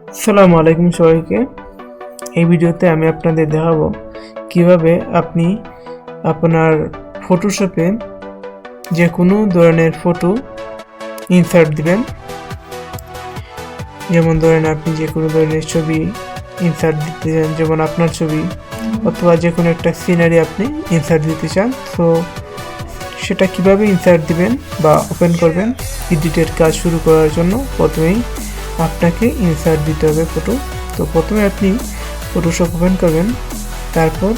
আসসালামু আলাইকুম সবাইকে। এই ভিডিওতে আমি আপনাদের দেখাবো কিভাবে আপনি আপনার ফটোশপে যে কোনো ধরনের ফটো ইনসার্ট দিবেন। যেমন ধরেন আপনি যে কোনো ধরনের ছবি ইনসার্ট দিতে চান, যেমন আপনার ছবি অথবা যে কোনো একটা সিনারি আপনি ইনসার্ট দিতে চান, তো সেটা কিভাবে ইনসার্ট দিবেন বা ওপেন করবেন। এডিটের কাজ শুরু করার জন্য প্রথমেই আপনাকে ইনসার্ট দিতে হবে ফটো। তো প্রথমে আপনি ফটোশপ ওপেন করবেন, তারপর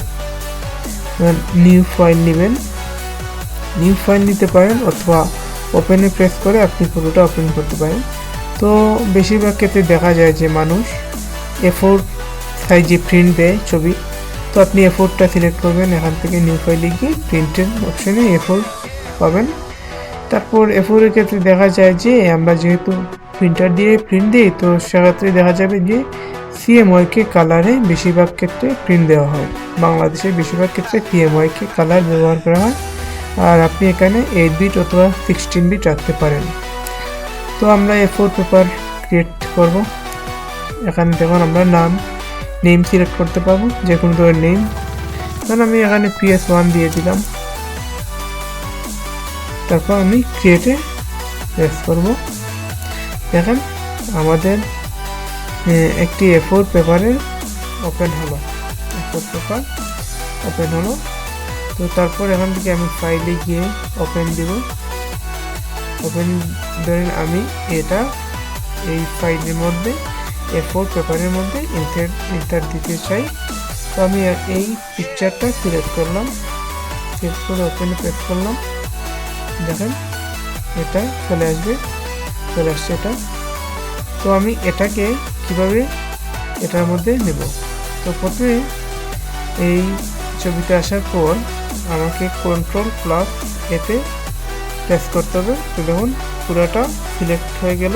নিউ ফাইল নেবেন। নিউ ফাইল নিতে পারেন অথবা ওপেনে প্রেস করে আপনি ফটোটা ওপেন করতে পারেন। তো বেশিরভাগ ক্ষেত্রে দেখা যায় যে মানুষ A4 সাইজে প্রিন্ট দেয় ছবি, তো আপনি A4টা সিলেক্ট করবেন, এখান থেকে নিউ ফাইলে গিয়ে প্রিন্টের অপশানে A4 পাবেন। তারপর A4 এর ক্ষেত্রে দেখা যায় যে আমরা যেহেতু প্রিন্টার দিয়ে প্রিন্ট দিই, তো সেক্ষেত্রে দেখা যাবে যে CMYK কালারে বেশিরভাগ ক্ষেত্রে প্রিন্ট দেওয়া হয়। বাংলাদেশে বেশিরভাগ ক্ষেত্রে CMYK কালার ব্যবহার করা হয়, আর আপনি এখানে 8 বিট অথবা 16 বিট রাখতে পারেন। তো আমরা A4 পেপার ক্রিয়েট করব। এখানে দেখুন আমরা নেম সিলেক্ট করতে পারবো, যে কোনো ধরনের নেম। কারণ আমি এখানে PS1 দিয়ে দিলাম, তারপর আমি ক্রিয়েটে প্রেস করব। দেখেন আমাদের একটি A4 পেপারের ওপেন হলো, A4 পেপার ওপেন হলো। তো তারপর এখান থেকে আমি ফাইলে গিয়ে ওপেন দিব। ওপেন ধরেন আমি এটা এই ফাইলের মধ্যে A4 পেপারের মধ্যে ইনসার্ট দিতে চাই। তো আমি এই পিকচারটা সিলেক্ট করলাম, সিলেক্ট করে ওপেনে প্রেস করলাম। দেখেন এটা চলে আসছে এটা। তো আমি এটাকে কিভাবে এটার মধ্যে নেব, তো প্রথমে এই ছবিতে আসার পর আমাকে Ctrl+A-তে প্রেস করতে হবে। তো দেখুন পুরোটা সিলেক্ট হয়ে গেল।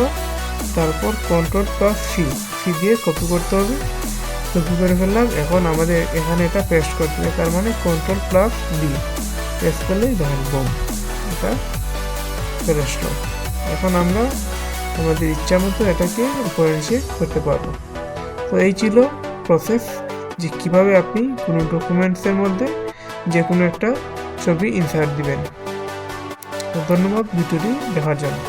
তারপর Ctrl+C দিয়ে কপি করতে হবে। কপি করে ফেললাম। এখন আমাদের এখানে এটা পেস্ট করতে হবে, তার মানে Ctrl+V প্রেস করলেই দেখেন বোম, এটা চলে আসলো। এখন আমরা আমাদের ইচ্ছা মতো এটাকে উপরে নিচে করতে পারবো। তো এই ছিল প্রসেস, যে কীভাবে আপনি কোনো ডকুমেন্টসের মধ্যে যে কোনো একটা ছবি ইনসার্ট দিবেন। তো ধন্যবাদ ভিডিওটি দেখার জন্য।